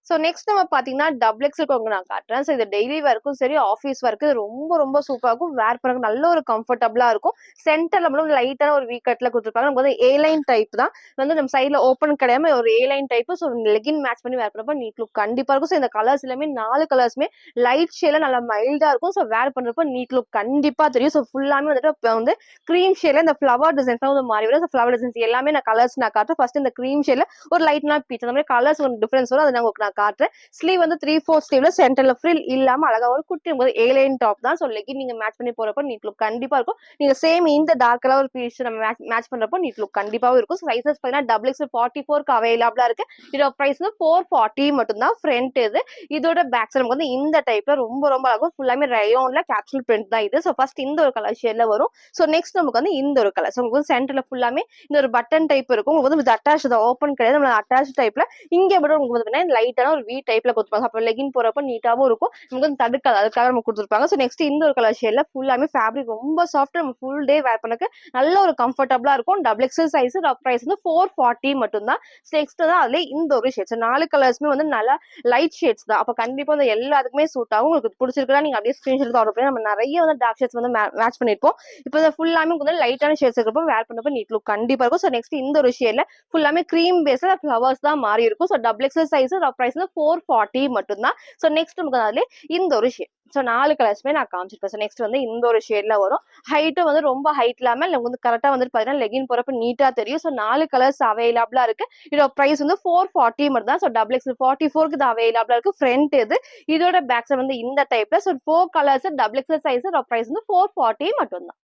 ஸோ நெக்ஸ்ட் நம்ம பாத்தீங்கன்னா டபுள் எக்ஸ்எல் கொங்கு நான் காட்டுறேன். ஸோ இது டெய்லி ஒர்க்கும் சரி ஆஃபீஸ் ஒர்க்கு ரொம்ப ரொம்ப சூப்பரா இருக்கும். வேர் பண்ண நல்ல ஒரு கம்ஃபர்டபுளா இருக்கும். சென்டர்ல மட்டும் லைட்டான ஒரு வீ கட்ல கொடுத்துருப்பாங்க. நமக்கு வந்து ஏ லைன் டைப் தான் வந்து நம்ம சைட்ல ஓப்பன் கிடையாம ஒரு A line type. So legging match பண்ணி வேர் பண்ணப்ப நீட் லுக் கண்டிப்பா இருக்கும். ஸோ இந்த கலர்ஸ் எல்லாமே 4 கலர்ஸ்மே லைட் ஷேட்ல நல்லா மைல்டா இருக்கும். ஸோ வேர் பண்றப்ப நீட் லுக் கண்டிப்பா தெரியும். ஸோ ஃபுல்லாமே வந்துட்டு இப்போ வந்து கிரீம் ஷேட்ல இந்த ஃபிளவர் டிசைன்ஸ் வந்து மாறி வரும். ஃபிளவர் டிசைன்ஸ் எல்லாமே நான் கலர்ஸ் நான் காட்டுறேன். ஃபர்ஸ்ட் இந்த கிரீம் ஷேட்ல ஒரு லைட்னா பீச் அந்த மாதிரி கலர்ஸ் ஒரு டிஃபரன்ஸ் வரும். அதை நான் காட்டுறேன். ஸ்லீவ் வந்து 3/4 ஸ்லீவ்ல சென்டர்ல ஃப்ரில் இல்லாம அழகா ஒரு குட்டி ஏலைன் டாப் தான். ஸோ லெகின் நீங்க மேட்ச் பண்ணி போறப்ப நீட் லுக் கண்டிப்பா இருக்கும். நீங்க சேம் இந்த டார்க் கலர் ஒரு பீஸ் நம்ம மேட்ச் பண்றப்போ நீட் லுக் கண்டிப்பாவும் இருக்கும். சைசஸ் பார்த்தீங்கன்னா டபுள் எக்ஸ் 44க்கு அவைலபிளா இருக்கு. இதோட பிரைஸ் வந்து 440 மட்டும் தான். ஃப்ரண்ட் இது. இதோட பேக் சைடு வந்து இந்த டைப்ல ரொம்ப ரொம்ப அழகும் ஃபுல்லாமே ரயோன்ல கேப்சூல் பிரிண்ட் தான் இது. ஸோ ஃபர்ஸ்ட் இந்த ஒரு கலர் ஷேட்ல வரும். ஸோ நெக்ஸ்ட் நமக்கு வந்து இந்த ஒரு கலர். ஸோ உங்களுக்கு வந்து சென்டர்ல ஃபுல்லாமே இந்த ஒரு பட்டன் டைப் இருக்கும். உங்களுக்கு வந்து அட்டாச் ஓப்பன் கிடையாது. நம்ம அட்டாச் டைப்ல இங்க மட்டும் உங்களுக்கு வந்து லைட்டான ஒரு வி டைப்ல கொடுத்துருப்பாங்க. அப்போ லெகின் போறப்ப நீட்டாவும் இருக்கும். நமக்கு வந்து தடுக்காது. அதுக்காக நம்ம கொடுத்துருப்பாங்க. ஸோ நெக்ஸ்ட் இந்த ஒரு கலர் ஷேட்ல ஃபுல்லாமே ஃபேப்ரிக் ரொம்ப சாஃப்ட். நம்ம ஃபுல் டே வேர் பண்ணக்கு நல்ல ஒரு கம்ஃபர்டபுளா இருக்கும். டபுள் எக்ஸல் சைஸ் பிரைஸ் வந்து 440 மட்டும் தான். நெக்ஸ்ட் தான் அதுல இந்த ஒரு ஷேட்ஸ் 4 கலர்ஸ்மே வந்து நல்லா லைட் ஷேட்ஸ் தான். அப்ப கண்டிப்பா வந்து எல்லாத்துக்குமே சூட் ஆகும். உங்களுக்கு பிடிச்சிருக்கா நீங்க அப்படியே ஸ்கிரீன்ஷாட் ஆர்டர் பண்ணி நம்ம நிறைய வந்து டார்க் ஷேட்ஸ் வந்து மேட்ச் பண்ணிருப்போம். இப்போ ஃபுல்லாமே வந்து லைட்டான ஷேட்ஸ் இருக்கப்போ வேர் பண்ணப்போ நீட் லுக் கண்டிப்பா இருக்கும். ஸோ நெக்ஸ்ட் இந்த ஒரு ஷேட்ல ஃபுல்லாமே கிரீம் பேஸ்ல ஃபிளவர்ஸ் தான் மாறி இருக்கும். So double XL size price வந்து 440 மட்டும் தான். ஸோ நெக்ஸ்ட் நமக்கு அதுல இந்த ஒரு ஷேட். ஸோ 4 கலர்ஸ்மே நான் காமிச்சிருப்பேன். ஸோ நெக்ஸ்ட் வந்து இந்த ஒரு ஷேட்ல வரும். ஹைட்டும் வந்து ரொம்ப ஹைட் இல்லாம வந்து கரெக்டா வந்து பாத்தீங்கன்னா லெகின் போறப்ப நீட்டா தெரியும். ஸோ 4 கலர்ஸ் அவைலபிளா இருக்கு. இதோட பிரைஸ் வந்து 440 மட்டும் தான். ஸோ டபுள் எக்ஸ் 44க்கு இது அவைலபிளா இருக்கு. ஃப்ரண்ட் இது. இதோட பேக் சைடு வந்து இந்த டைப்ல. So 4 colours double X size price வந்து 440 மட்டும் தான்.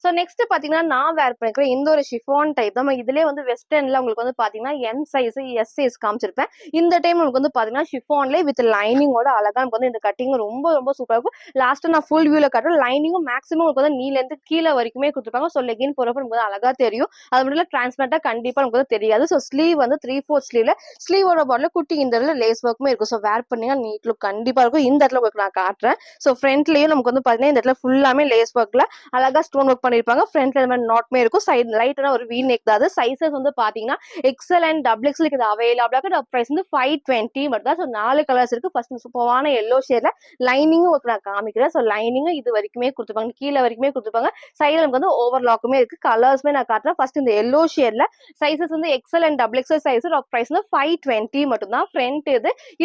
ஸோ நெக்ஸ்ட் பாத்தீங்கன்னா நான் வேர் பண்ணிக்கிறேன் இந்த ஒரு ஷிஃபான் டைப் தான். இதுலேயே வந்து வெஸ்டர்ன்ல உங்களுக்கு வந்து பாத்தீங்கன்னா என் சைஸ் எஸ் சைஸ் காமிச்சிருப்பேன். இந்த டைம் உங்களுக்கு வந்து பாத்தீங்கன்னா ஷிஃபான்லேயே வித் லைனிங்கோட அழகா நமக்கு வந்து இந்த கட்டிங் ரொம்ப ரொம்ப சூப்பரா இருக்கும். லாஸ்ட் நான் ஃபுல் வியூல காட்டுறேன். லைனிங்கும் மேக்ஸிமம் உங்களுக்கு வந்து நீல இருந்து கீழே வரைக்குமே கொடுத்துருப்பாங்க. ஸோ லெகின் போறப்ப நமக்கு வந்து அழகா தெரியும். அது மட்டும் இல்ல டிரான்ஸ்பரண்டா கண்டிப்பா நமக்கு வந்து தெரியாது. ஸோ ஸ்லீவ் வந்து 3/4 ஸ்லீவ்ல ஸ்லீவோட பாட்ல குட்டி இந்த இடத்துல லேஸ் ஒர்க்குமே இருக்கும். ஸோ வேர் பண்ணீங்கன்னா நீட் லுக் கண்டிப்பா இருக்கும். இந்த இடத்துல உங்களுக்கு நான் காட்டுறேன். ஸோ ஃப்ரண்ட்லயும் நமக்கு வந்து பாத்தீங்கன்னா இந்த இடத்துல ஃபுல்லாமே லேஸ் ஒர்க்ல அழகா ஸ்டோன் ஒர்க் பண்ணிருப்பாங்க. ஃப்ரண்ட்ல இந்த மாதிரி நாட்மே இருக்கும். சைடு லைட்டான ஒரு வி நெக் தான். சைஸஸ் வந்து பாத்தீங்கன்னா எக்ஸல் அண்ட் டபுள் எக்ஸல் இது அவைலபிளா பிரைஸ் வந்து 520 மட்டும் தான். ஸோ 4 கலர்ஸ் இருக்கு. ஃபர்ஸ்ட் சூப்பரான எல்லோ ஷேட்ல லைனிங்கும் உங்களுக்கு நான் காமிக்கிறேன். ஸோ லைனிங்கும் இது வரைக்குமே கொடுத்துருப்பாங்க, கீழே வரைக்குமே கொடுத்துருப்பாங்க. சைடுல நமக்கு வந்து ஓவர்லாக்குமே இருக்கு. கலர்ஸ்மே நான் காட்டுறேன். ஃபர்ஸ்ட் இந்த எல்லோ ஷேட்ல சைஸஸ் வந்து XL and double XL size price வந்து 520 மட்டும் தான். ஃப்ரண்ட்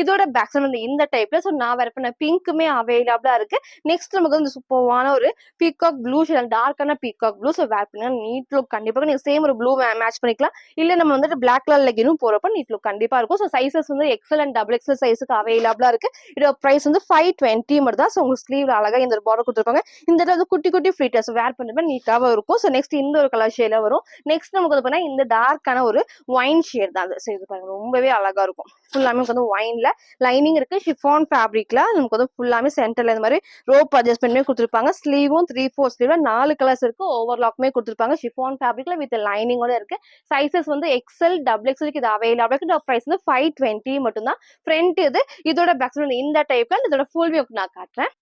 இதோட பேக் சைடு வந்து இந்த டைப்ல. ஸோ நான் வேற பண்ண பிங்க்குமே அவைலபிளா இருக்கு. நெக்ஸ்ட் நமக்கு வந்து சூப்பரான ஒரு பீகாக் ப்ளூ ஷேட், டார்க்கான பீகாக் ப்ளூ. ஸோ வேர் பண்ணா நீட் லுக் கண்டிப்பா நீங்க சேம் ஒரு ப்ளூ மேட்ச் பண்ணிக்கலாம். இல்ல நம்ம வந்துட்டு பிளாக் கலர் லெகினும் போறப்ப நீட் லுக் கண்டிப்பா இருக்கும். ஸோ சைஸஸ் வந்து எக்ஸல் அண்ட் டபுள் எக்ஸல் சைஸுக்கு அவைலபிளா இருக்கு. இதோட பிரைஸ் வந்து 520 மட்டும் தான். ஸோ உங்களுக்கு ஸ்லீவ்ல அழகா இந்த பார்டர் கொடுத்துருப்பாங்க. இந்த இடத்துல வந்து குட்டி குட்டி ஃபிளீட்டர்ஸ் வேர் பண்ணுறப்ப நீட்டாக இருக்கும். ஸோ நெக்ஸ்ட் இந்த ஒரு கலர் ஷேட்ல வரும். நெக்ஸ்ட் நமக்கு வந்து பார்த்தீங்கன்னா இந்த டார்க்கான ஒரு ஒயின் ஷேட் தான். ஸோ இது பாருங்க ரொம்பவே அழகா இருக்கும். ஃபுல்லாமே வந்து ஒயின்ல லைனிங் இருக்கு. ஷிஃபான் ஃபேப்ரிக்ல நமக்கு வந்து ஃபுல்லாமே சென்டர்ல இந்த மாதிரி ரோப் அட்ஜஸ்ட்மெண்ட்மே கொடுத்துருப்பாங்க. ஸ்லீவும் 3/4 ஸ்லீவ்ல 4 கலர்ஸ் இருக்கு. ஓவர்லாக்மே கொடுத்துருப்பாங்க. ஷிஃபான் ஃபேப்ரிக்ல வித் லைனிங்கோட இருக்கு. சைஸஸ் வந்து எக்ஸல் டபுள் எக்ஸலுக்கு இது அவைலபிள். பிரைஸ் வந்து 520 மட்டும் தான். ஃப்ரண்ட் இதோட பேக் சைடு இந்த டைப்ல இதோட ஃபுல் வியூ நான் காட்டுறேன்.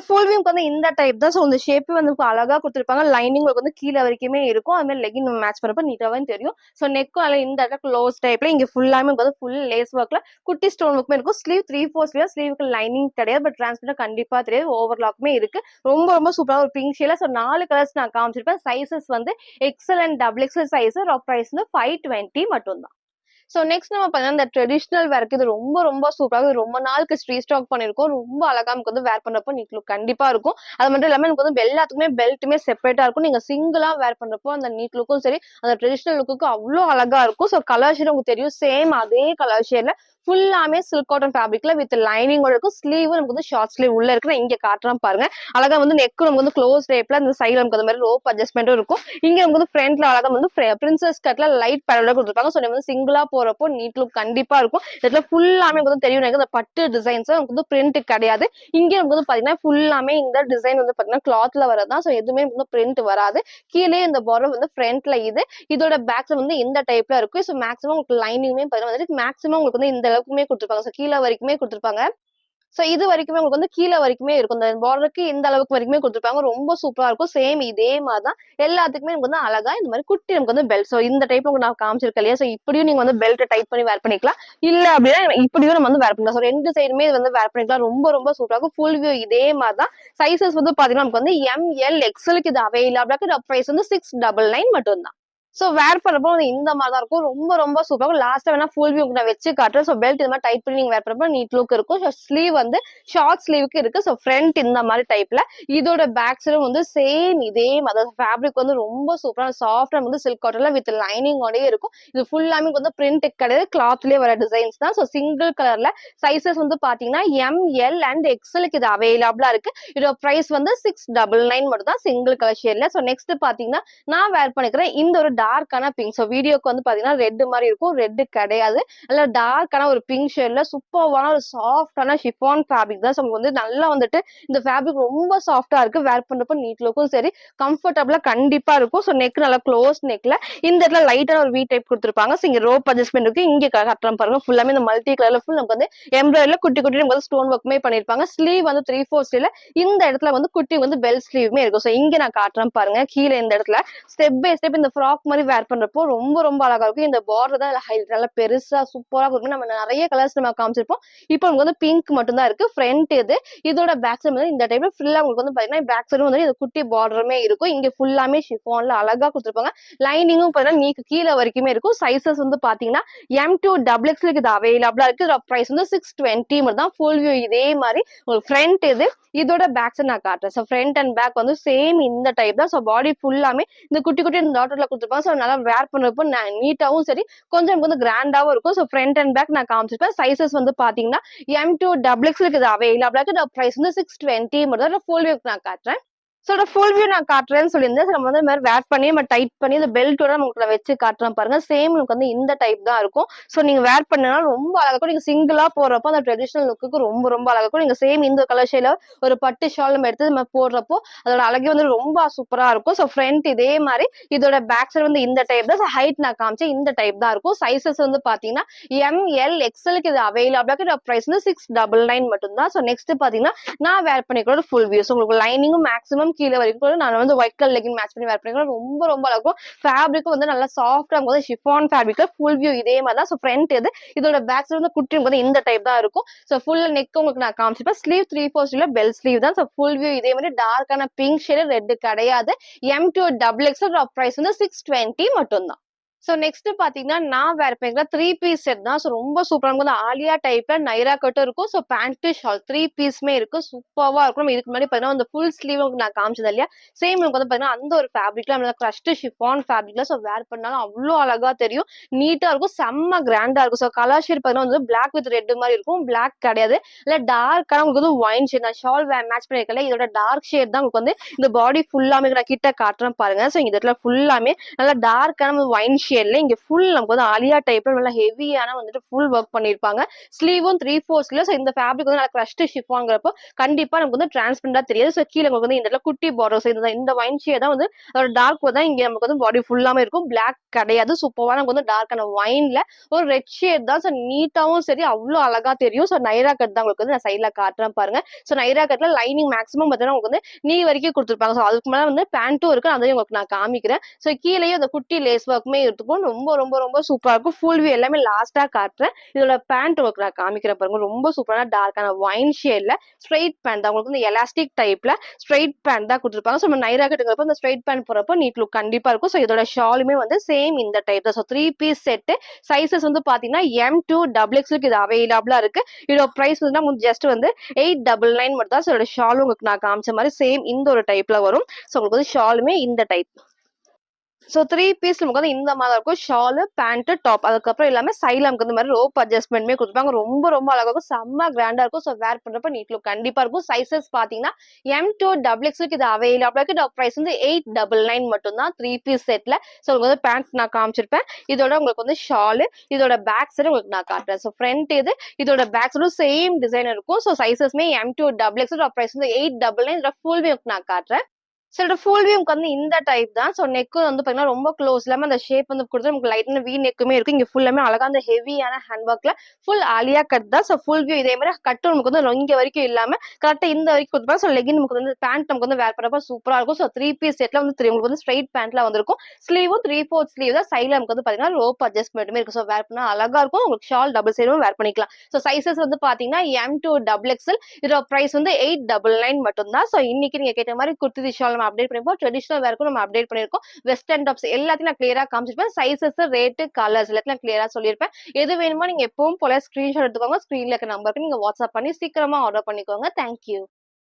ஃபுல் வியூக்கு வந்து இந்த டைப் தான். ஸோ இந்த ஷேப் வந்து அழகா கொடுத்துருப்பாங்க. லைனிங் வந்து கீழே வரைக்குமே இருக்கும். அது மாதிரி லெகின் மேட்ச் பண்ணப்ப நீட்டாவே தெரியும். ஸோ நெக்கும் அதில் இந்த இடத்துல க்ளோஸ் டைப்ல இங்க ஃபுல்லாமே வந்து ஃபுல் லேஸ் ஒர்க்ல குட்டி ஸ்டோன் ஒர்க்குமே இருக்கும். Sleeve 3/4 sleeve. ஸ்லீவுக்கு லைனிங் கிடையாது, பட் டிரான்ஸ்பரண்டா கண்டிப்பா தெரியாது. ஓவர்லாக்குமே இருக்கு. ரொம்ப ரொம்ப சூப்பரா ஒரு பிங்க் ஷேட்ல. ஸோ 4 கலர்ஸ் நான் காமிச்சிருப்பேன். சைசஸ் வந்து XL and double XL size. Price வந்து 520 மட்டும் தான். ஸோ நெக்ஸ்ட் நம்ம பார்த்தீங்கன்னா இந்த ட்ரெடிஷனல் வேர்க்கு இது ரொம்ப ரொம்ப சூப்பராக ரொம்ப நாளுக்கு ரீஸ்டாக் பண்ணிருக்கோம். ரொம்ப அழகா நமக்கு வந்து வேர் பண்றப்போ நீட் லுக் கண்டிப்பா இருக்கும். அது மட்டும் இல்லாம எனக்கு வந்து எல்லாத்துக்குமே பெல்ட்டுமே செப்பரேட்டா இருக்கும். நீங்க சிங்கிளா வேர் பண்றப்போ அந்த நீட் லுக்கும் சரி, அந்த ட்ரெடிஷனல் லுக்கு அவ்வளோ அழகா இருக்கும். ஸோ கலர் ஷேட் உங்களுக்கு தெரியும். சேம் அதே கலர் ஷேட்ல ஃபுல்லாமே சில்க் காட்டன் ஃபேப்ரிக்ல வித் லைனிங்கோட இருக்கும். ஸ்லீவ் நமக்கு வந்து ஷார்ட் ஸ்லீவ் உள்ள இருக்கு. நான் இங்க காட்டுறேன் பாருங்க. அழகா வந்து நெக் நமக்கு வந்து க்ளோஸ் டைப்ல அந்த சைடு நமக்கு அந்த மாதிரி ரோப் அட்ஜஸ்ட்மெண்ட்டும் இருக்கும். இங்க நமக்கு வந்து ஃப்ரண்ட்ல அழகா வந்து பிரின்சஸ் கட்ல லைட் பேரலா கொடுத்துருப்பாங்க. ஸோ வந்து சிங்கிளா போறப்போ நீட் லுக் கண்டிப்பா இருக்கும். இதுல ஃபுல்லாமே வந்து தெரியும் எனக்கு இந்த பட்டு டிசைன்ஸ் நமக்கு வந்து பிரிண்ட் கிடையாது. இங்க நமக்கு வந்து பாத்தீங்கன்னா ஃபுல்லாமே இந்த டிசைன் வந்து பாத்தீங்கன்னா கிளாத்ல வரதான். ஸோ எதுவுமே வந்து பிரிண்ட் வராது. கீழே இந்த பார்டர் வந்து ஃப்ரண்ட்ல இதோட பேக்ஸ் வந்து இந்த டைப்ல இருக்கும். ஸோ மேக்ஸிமம் உங்களுக்கு லைனிங்குமே பாத்தீங்கன்னா மேக்ஸிமம் உங்களுக்கு வந்து இந்த அளவுக்குமே கொடுத்துருப்பாங்க. ஸோ கீழே வரைக்குமே கொடுத்துருப்பாங்க. சோ இது வரைக்குமே உங்களுக்கு வந்து கீழே வரைக்குமே இருக்கும். இந்த பார்டருக்கு இந்த அளவுக்கு வரைக்குமே கொடுத்துருப்பாங்க. ரொம்ப சூப்பரா இருக்கும். சேம் இதே மாதிரி தான் எல்லாத்துக்குமே நமக்கு வந்து அழகா இந்த மாதிரி குட்டி நமக்கு வந்து பெல்ட். சோ இந்த டைப் உங்களுக்கு நான் காமிச்சிருக்கேன் இல்லையா. சோ இப்படியும் நீங்க வந்து பெல்ட் டைட் பண்ணி வேர் பண்ணிக்கலாம். இல்ல அப்படின்னா இப்படியும் நம்ம வந்து வேர் பண்ணிக்கலாம். ஸோ ரெண்டு சைடுமே வந்து வேர் பண்ணிக்கலாம். ரொம்ப ரொம்ப சூப்பரா இருக்கும். ஃபுல் வியூ இதே மாதிரி தான். சைசஸ் வந்து பாத்தீங்கன்னா நமக்கு வந்து ML XLக்கு இது அவைலபிளா. பிரைஸ் வந்து 699 மட்டும் தான். சோ வேர் பண்றப்போ இந்த மாதிரி தான் இருக்கும். ரொம்ப ரொம்ப சூப்பரா இருக்கும். லாஸ்ட்டா வேணா ஃபுல் வியூ நான் வச்சு காட்டுறேன். சோ பெல்ட் இந்த மாதிரி டைட் பண்ணி நீங்க வேர் பண்றப்போ நீட் லுக் இருக்கும். ஸோ ஸ்லீவ் வந்து ஷார்ட் ஸ்லீவுக்கு இருக்கு. ஸோ ஃப்ரண்ட் இந்த மாதிரி டைப்ல. இதோட பேக் சைடும் வந்து சேம் இதே மாதிரி ஃபேப்ரிக் வந்து ரொம்ப சூப்பரா சாஃப்டா வந்து சில்க் காட்டன்ல வித் லைனிங்கோடயே இருக்கும். இது ஃபுல்லாமே வந்து பிரிண்ட் கிடையாது, கிளாத்லயே வர டிசைன்ஸ் தான். ஸோ சிங்கிள் கலர்ல சைசஸ் வந்து பாத்தீங்கன்னா ML அண்ட் XLக்கு இது அவைலபிளா இருக்கு. இதோட பிரைஸ் வந்து 699 மட்டும் தான் சிங்கிள் கலர் ஷேட்ல. ஸோ நெக்ஸ்ட் பாத்தீங்கன்னா நான் வேர் பண்ணிக்கிறேன் இந்த ஒரு டார்க்கான பிங்க். ஸோ வீடியோக்கு வந்து பாத்தீங்கன்னா ரெட் மாதிரி இருக்கும். ரெட் கிடையாது, அல்ல டார்க்கான ஒரு பிங்க் ஷேட்ல சூப்பரான ஒரு சாஃப்டான ஷிஃபான் ஃபேப்ரிக் தான். ஸோ வந்து நல்லா வந்துட்டு இந்த ஃபேப்ரிக் ரொம்ப சாஃப்டா இருக்கு. வேர் பண்றப்போ நீட் லுக்கும் சரி, கம்ஃபர்டபுளா கண்டிப்பா இருக்கும். ஸோ நெக் நல்லா க்ளோஸ் நெக்ல இந்த இடத்துல லைட்டான ஒரு வி டைப் கொடுத்துருப்பாங்க. ஸோ இங்க ரோப் அட்ஜஸ்ட்மெண்ட் இருக்கு. இங்க கட்டுறோம் பாருங்க. ஃபுல்லாமே இந்த மல்டி கலர்ல ஃபுல் நமக்கு வந்து எம்ப்ராய்டரில குட்டி குட்டி நமக்கு வந்து ஸ்டோன் ஒர்க்குமே பண்ணிருப்பாங்க. ஸ்லீவ் வந்து 3/4 ஸ்லீவ்ல இந்த இடத்துல வந்து குட்டி வந்து பெல் ஸ்லீவுமே இருக்கும். ஸோ இங்க நான் காட்டுறேன் பாருங்க. கீழே இந்த இடத்துல ஸ்டெப் பை ஸ்டெப் இந்த ஃப்ராக் மாதிரி வேர் பண்றப்போ ரொம்ப ரொம்ப அழகா இருக்கும். இந்த பார்டர் தான் ஹைலைட். நல்லா பெருசா சூப்பரா இருக்கும். நம்ம நிறைய கலர்ஸ் நம்ம காமிச்சிருப்போம். இப்போ உங்களுக்கு வந்து பிங்க் மட்டும் தான் இருக்கு. ஃப்ரண்ட் இதோட பேக் சைடு வந்து இந்த டைப்ல ஃபுல்லா உங்களுக்கு வந்து பாத்தீங்கன்னா பேக் சைடு வந்து இந்த குட்டி பார்டருமே இருக்கும். இங்க ஃபுல்லாமே ஷிஃபான்ல அழகா கொடுத்துருப்பாங்க. லைனிங்கும் பாத்தீங்கன்னா நீக்கு கீழே வரைக்குமே இருக்கும். சைசஸ் வந்து பாத்தீங்கன்னா M2 டபுள் எக்ஸ்எல் இது அவைலபிளா இருக்கு. பிரைஸ் வந்து 620 மட்டும் தான். ஃபுல் வியூ இதே மாதிரி உங்களுக்கு ஃப்ரண்ட் இதோட பேக் சைடு நான் காட்டுறேன். ஸோ ஃப்ரண்ட் அண்ட் பேக் வந்து சேம் இந்த டைப் தான். ஸோ பாடி ஃபுல்லாமே இந்த குட்டி குட்டி டாட்டர்ல கொடுத்துருப்பாங்க. ஸோ நல்லா வேர் பண்றப்போ நீட்டாவும் சரி, கொஞ்சம் வந்து கிராண்டாவும் இருக்கும். ஸோ ஃப்ரண்ட் அண்ட் பேக் நான் காமிச்சிருப்பேன். சைசஸ் வந்து பாத்தீங்கன்னா M2 டபுள் எக்ஸ்எல் இது அவைலபிளா இருக்கு. பிரைஸ் வந்து 620 மட்டும் தான். ஃபுல் வியூ நான் காட்டுறேன். ஸோ ஃபுல் வியூ நான் காட்டுறேன்னு சொல்லியிருந்தேன். நம்ம வந்து இந்த மாதிரி வேர் பண்ணி நம்ம டைட் பண்ணி இந்த பெல்ட்டோட நமக்கு வச்சு காட்டுறேன் பாருங்க. சேம் நமக்கு வந்து இந்த டைப் தான் இருக்கும். ஸோ நீங்க வேர் பண்ணனா ரொம்ப அழகா இருக்கும். நீங்க சிங்கிளா போறப்போ அந்த ட்ரெடிஷனல் லுக்கு ரொம்ப ரொம்ப அழகா இருக்கும். நீங்க சேம் இந்த கலர் ஷேட்ல ஒரு பட்டு ஷால் நம்ம எடுத்து நம்ம போடுறப்போ அதோட அழகே வந்து ரொம்ப சூப்பரா இருக்கும். ஸோ ஃப்ரண்ட் இதே மாதிரி இதோட பேக் சைடு வந்து இந்த டைப் தான். ஹைட் நான் காமிச்சேன் இந்த டைப் தான் இருக்கும். சைசஸ் வந்து பாத்தீங்கன்னா ML XLக்கு இது அவைலபிளா. பிரைஸ் வந்து 699 மட்டும் தான். ஸோ நெக்ஸ்ட் பாத்தீங்கன்னா நான் வேர் பண்ணிக்கிறோம் ஃபுல் வியூ. உங்களுக்கு லைனிங்கும் மேக்ஸிமம் கீழ வரைக்கும் நான் வந்து ஒயிட் கலர் லெகின் மேட்ச் பண்ணி வேர் பண்ணிருக்கேன். ரொம்ப ரொம்ப அழகா இருக்கும். ஃபேப்ரிக்கும் வந்து நல்லா சாஃப்ட்டா இருக்கும்போது ஷிஃபான் ஃபேப்ரிக்ல ஃபுல் வியூ இதே மாதிரி தான். ஸோ ஃப்ரண்ட் இது. இதோட பேக் சைடு வந்து குட்டியும் போது இந்த டைப் தான் இருக்கும். ஸோ ஃபுல் நெக் உங்களுக்கு நான் காமிச்சிருப்பேன். ஸ்லீவ் 3/4 ஸ்லீவ்ல பெல் ஸ்லீவ் தான். ஸோ ஃபுல் வியூ இதே மாதிரி டார்க்கான பிங்க் ஷேடு ரெட் கிடையாது. M2 டபுள் எக்ஸல் பிரைஸ் வந்து 620 மட்டும் தான். ஸோ நெக்ஸ்ட் பாத்தீங்கன்னா நான் வேர் பண்ணிக்கிற 3 பீஸ் செட் தான். ஸோ ரொம்ப சூப்பரா இருக்கும். ஆலியா டைப்ல நைரா கட்டும் இருக்கும். ஸோ பேண்ட் ஷால் 3 பீஸுமே இருக்கு. சூப்பரா இருக்கும். நம்ம இதுக்கு முன்னாடி பாத்தீங்கன்னா அந்த ஃபுல் ஸ்லீவ் நான் காமிச்சது இல்லையா, சேம் உங்களுக்கு வந்து பாத்தீங்கன்னா அந்த ஒரு ஃபேப்ரிக்ல நம்ம கிரஷ்ட் ஷிஃபான் ஃபேப்ரிக்ல ஸோ வேர் பண்ணாலும் அவ்வளோ அழகா தெரியும். நீட்டா இருக்கும். செம்ம கிராண்டா இருக்கும். ஸோ கலர் ஷேட் பாத்தீங்கன்னா வந்து பிளாக் வித் ரெட் மாதிரி இருக்கும். பிளாக் கிடையாது. இல்ல டார்க்கான உங்களுக்கு வந்து ஒயின் ஷேட் நான் ஷால் மேட்ச் பண்ணிருக்கல, இதோட டார்க் ஷேட் தான் உங்களுக்கு வந்து இந்த பாடி ஃபுல்லாமே நான் கிட்ட காட்டுறேன் பாருங்க. ஸோ இந்த இடத்துல ஃபுல்லாமே நல்லா டார்க்கான ஒயின் ஷேட்ல இங்க ஃபுல் நமக்கு வந்து ஆலியா டைப்ல நல்லா ஹெவியான வந்துட்டு ஃபுல் ஒர்க் பண்ணிருப்பாங்க. ஸ்லீவும் 3/4 ஸ்லீவ். ஸோ இந்த ஃபேப்ரிக் வந்து நல்லா கிரஷ்ட் ஷிஃபான்ங்கிறப்போ கண்டிப்பா நமக்கு வந்து டிரான்ஸ்பரண்டா தெரியாது. ஸோ கீழே உங்களுக்கு வந்து இந்த இடத்துல குட்டி பார்டர். ஸோ இந்த ஒயின் ஷேட் தான் வந்து அதோட டார்க் தான் இங்க நமக்கு வந்து பாடி ஃபுல்லாமே இருக்கும். பிளாக் கிடையாது. சூப்பரா நமக்கு வந்து டார்க்கான ஒயின்ல ஒரு ரெட் ஷேட் தான். ஸோ நீட்டாவும் சரி அவ்வளோ அழகா தெரியும். ஸோ நைரா கட் தான் உங்களுக்கு வந்து நான் சைட்ல காட்டுறேன் பாருங்க. ஸோ நைரா கட்ல லைனிங் மேக்ஸிமம் பார்த்தீங்கன்னா உங்களுக்கு வந்து நீ வரைக்கும் கொடுத்துருப்பாங்க. ஸோ அதுக்கு மேல வந்து பேண்ட்டும் இருக்கு. அதையும் உங்களுக்கு நான் காமிக்கிறேன். ஸோ கீழேயும் அந்த குட்டி லேஸ் ஒர்க்குமே இருக்கும். ரொம்ப ரொம்ப ரொம்ப சூப்பரா இருக்கும். ஃபுல் வியூ எல்லாமே லாஸ்டா காட்டுறேன். இதோட பேண்ட் ஒர்க் நான் காமிக்கிறேன் பாருங்க. ரொம்ப சூப்பரான டார்க்கான ஒயின் ஷேட்ல ஸ்ட்ரைட் பேண்ட் தான். உங்களுக்கு வந்து எலாஸ்டிக் டைப்ல ஸ்ட்ரைட் பேண்ட் தான் கொடுத்துருப்பாங்க. ஸோ நம்ம நைரா கட்டுங்கிறப்ப இந்த ஸ்ட்ரைட் பேண்ட் போறப்போ நீட் லுக் கண்டிப்பா இருக்கும். ஸோ இதோட ஷாலுமே வந்து சேம் இந்த டைப் தான். ஸோ 3 பீஸ் செட் சைசஸ் வந்து பாத்தீங்கன்னா M2 டபுள் எக்ஸ்எல் இது அவைலபிளா இருக்கு. இதோட பிரைஸ் வந்து ஜஸ்ட் வந்து 899 மட்டும் தான். ஸோ இதோட ஷாலும் உங்களுக்கு நான் காமிச்ச மாதிரி சேம் இந்த ஒரு டைப்ல வரும். ஸோ உங்களுக்கு வந்து ஷாலுமே இந்த டைப். ஸோ 3 பீஸ் நமக்கு வந்து இந்த மாதிரி இருக்கும். Shawl, pant, top. அதுக்கப்புறம் எல்லாமே சைட்ல நமக்கு இந்த மாதிரி ரோப் அட்ஜஸ்ட்மெண்ட்மே கொடுத்துருப்பாங்க. ரொம்ப ரொம்ப அழகா இருக்கும். செம்ம கிராண்டா இருக்கும். ஸோ வேர் பண்றப்ப நீட் லுக் கண்டிப்பா இருக்கும். சைசஸ் பாத்தீங்கன்னா M2 டபுள் எக்ஸ்எல் இது அவைலபிளா இருக்கு. இதோட பிரைஸ் வந்து 899 மட்டும் தான் 3 பீஸ் செட்ல. ஸோ உங்களுக்கு வந்து பேண்ட் நான் காமிச்சிருப்பேன். இதோட உங்களுக்கு வந்து ஷாலு, இதோட பேக் சைடு உங்களுக்கு நான் காட்டுறேன். ஸோ ஃப்ரண்ட் இது, இதோட பேக் சைடும் சேம் டிசைன் இருக்கும். ஸோ சைசஸ்மே M2 டபுள் எக்ஸ்எல் பிரைஸ் வந்து 899. இதோட ஃபுல் வியூ நான் காட்டுறேன். ஸோ இதோட ஃபுல் வியூக்கு வந்து இந்த டைப் தான். ஸோ நெக்கும் வந்து பார்த்தீங்கன்னா ரொம்ப க்ளோஸ் இல்லாம அந்த ஷேப் வந்து கொடுத்து நமக்கு லைட்டான வி நெக்குமே இருக்கு. இங்க ஃபுல்லாமே அழகா அந்த ஹெவியான ஹேண்ட் ஒர்க்ல ஃபுல் ஆலியா கட் தான். ஸோ ஃபுல் வியூ இதே மாதிரி கட்டும் நமக்கு வந்து இங்க வரைக்கும் இல்லாம கரெக்டா இந்த வரைக்கும் கொடுத்துருப்பாங்க. ஸோ லெகின் நமக்கு வந்து பேண்ட் நமக்கு வந்து வேர் பண்ணப்ப சூப்பரா இருக்கும். ஸோ 3 பீஸ் செட்ல வந்து உங்களுக்கு வந்து ஸ்ட்ரைட் பேண்ட்ல வந்திருக்கும். ஸ்லீவும் 3/4 ஸ்லீவ் தான். சைட்ல நமக்கு வந்து பார்த்தீங்கன்னா ரோப் அட்ஜஸ்ட்மெண்ட்டுமே இருக்கு. ஸோ வேர் பண்ணா அழகா இருக்கும். உங்களுக்கு ஷால் டபுள் சைடும் வேர் பண்ணிக்கலாம். ஸோ சைசஸ் வந்து பார்த்தீங்கன்னா M2 டபுள் எக்ஸ்எல். இதோட பிரைஸ் வந்து 899 மட்டும் தான். ஸோ இன்னைக்கு நீங்க கேட்ட மாதிரி குர்த்தி ஷால் நம்ம அப்டேட் பண்ணிப்போம். ட்ரெடிஷனல் வேர்க்கும் நம்ம அப்டேட் பண்ணிருக்கோம். வெஸ்டர்ன் டாப்ஸ் எல்லாத்தையும் நான் கிளியரா காமிச்சிருப்பேன். சைசஸ், ரேட்டு, கலர்ஸ் எல்லாத்தையும் நான் கிளியரா சொல்லியிருப்பேன். எது வேணுமோ நீங்க எப்பவும் போல ஸ்கிரீன்ஷாட் எடுத்துக்கோங்க. ஸ்கிரீன்ல இருக்க நம்பருக்கு நீங்க வாட்ஸ்அப் பண்ணி சீக்கிரமா ஆர்டர் பண்ணிக்கோங்க. தேங்க்யூ.